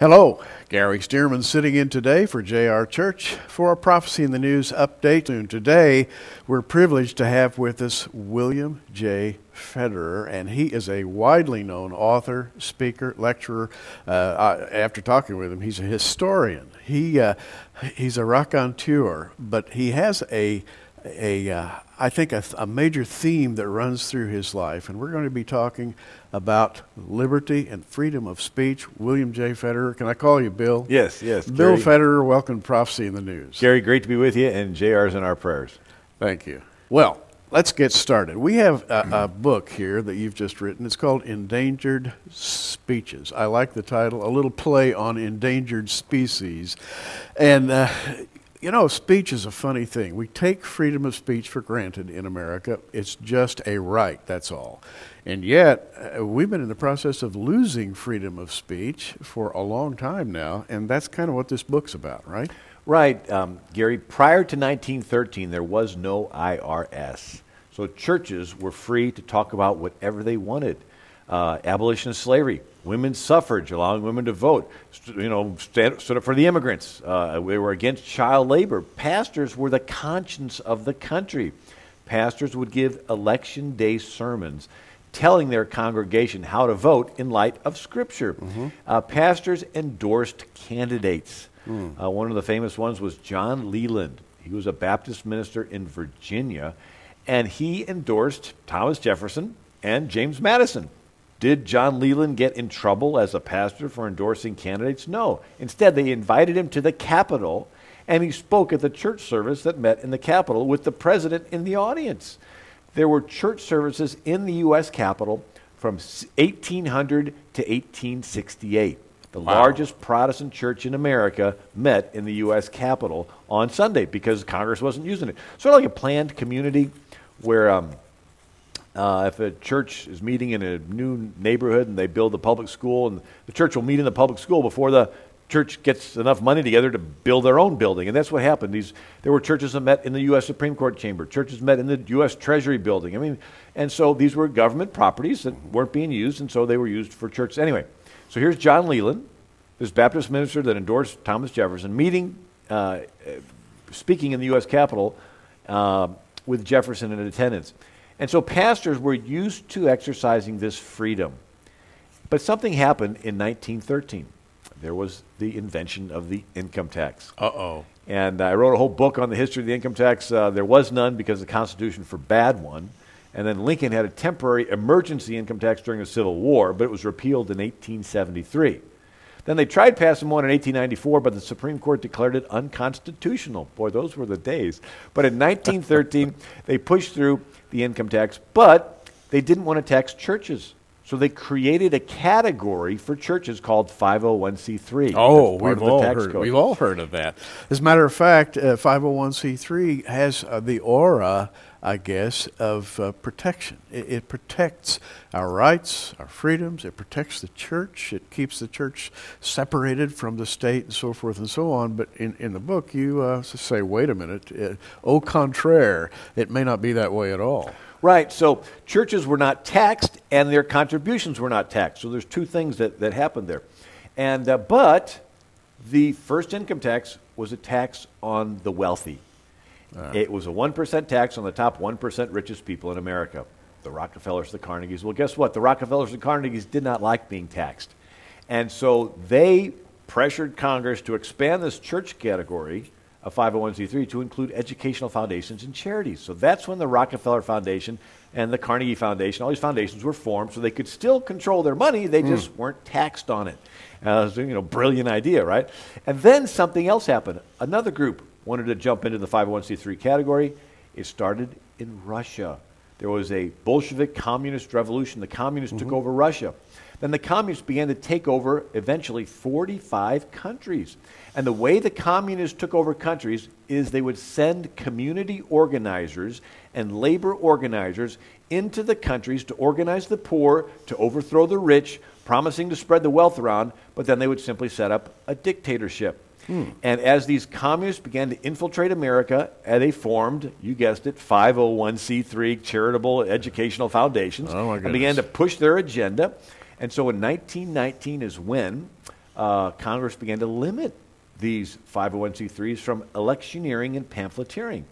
Hello, Gary Stearman sitting in today for JR Church for a Prophecy in the News update. And today, we're privileged to have with us William J. Federer, and he is a widely known author, speaker, lecturer. After talking with him, he's a historian. He's a raconteur, but he has I think a major theme that runs through his life, and we're going to be talking about liberty and freedom of speech. William J. Federer, can I call you Bill? Yes. Bill Federer, welcome to Prophecy in the News. Gary, great to be with you, and JR's in our prayers. Thank you. Well, let's get started. We have a book here that you've just written. It's called Endangered Speeches. I like the title, a little play on endangered species. And speech is a funny thing. We take freedom of speech for granted in America. It's just a right, that's all. And yet, we've been in the process of losing freedom of speech for a long time now, and that's kind of what this book's about, right? Right, Gary. Prior to 1913, there was no IRS. So churches were free to talk about whatever they wanted. Abolition of slavery, women's suffrage, allowing women to vote, stood up for the immigrants. We were against child labor. Pastors were the conscience of the country. Pastors would give election day sermons telling their congregation how to vote in light of Scripture. Mm-hmm. Pastors endorsed candidates. One of the famous ones was John Leland. He was a Baptist minister in Virginia, and he endorsed Thomas Jefferson and James Madison. Did John Leland get in trouble as a pastor for endorsing candidates? No. Instead, they invited him to the Capitol, and he spoke at the church service that met in the Capitol with the president in the audience. There were church services in the U.S. Capitol from 1800 to 1868. The largest Protestant church in America met in the U.S. Capitol on Sunday because Congress wasn't using it. Sort of like a planned community where if a church is meeting in a new neighborhood and they build a public school, and the church will meet in the public school before the church gets enough money together to build their own building. And that's what happened. There were churches that met in the U.S. Supreme Court chamber. Churches met in the U.S. Treasury building. And so these were government properties that weren't being used, and so they were used for churches. Anyway, so here's John Leland, this Baptist minister that endorsed Thomas Jefferson, speaking in the U.S. Capitol with Jefferson in attendance. And so pastors were used to exercising this freedom. But something happened in 1913. There was the invention of the income tax. Uh-oh. And I wrote a whole book on the history of the income tax. There was none because the Constitution forbade one. And then Lincoln had a temporary emergency income tax during the Civil War, but it was repealed in 1873. Then they tried passing one in 1894, but the Supreme Court declared it unconstitutional. Boy, those were the days. But in 1913, they pushed through the income tax, but they didn't want to tax churches. So they created a category for churches called 501c3. Oh, we've all heard of that. As a matter of fact, 501c3 has the aura, I guess, of protection. It protects our rights, our freedoms. It protects the church. It keeps the church separated from the state and so forth and so on. But in the book, you say, wait a minute, au contraire, it may not be that way at all. Right. So churches were not taxed and their contributions were not taxed. So there's two things that happened there. And but the first income tax was a tax on the wealthy. It was a 1% tax on the top 1% richest people in America. The Rockefellers, the Carnegies. Well, guess what? The Rockefellers and Carnegies did not like being taxed. And so they pressured Congress to expand this church category of 501c3 to include educational foundations and charities. So that's when the Rockefeller Foundation and the Carnegie Foundation, all these foundations were formed so they could still control their money, they just weren't taxed on it. It was a brilliant idea, right? And then something else happened. Another group wanted to jump into the 501c3 category. It started in Russia. There was a Bolshevik communist revolution. The communists took over Russia. Then the communists began to take over, eventually, 45 countries. And the way the communists took over countries is they would send community organizers and labor organizers into the countries to organize the poor, to overthrow the rich, promising to spread the wealth around, but then they would simply set up a dictatorship. And as these communists began to infiltrate America, they formed, you guessed it, 501c3 charitable educational foundations and began to push their agenda. And so in 1919 is when Congress began to limit these 501c3s from electioneering and pamphleteering.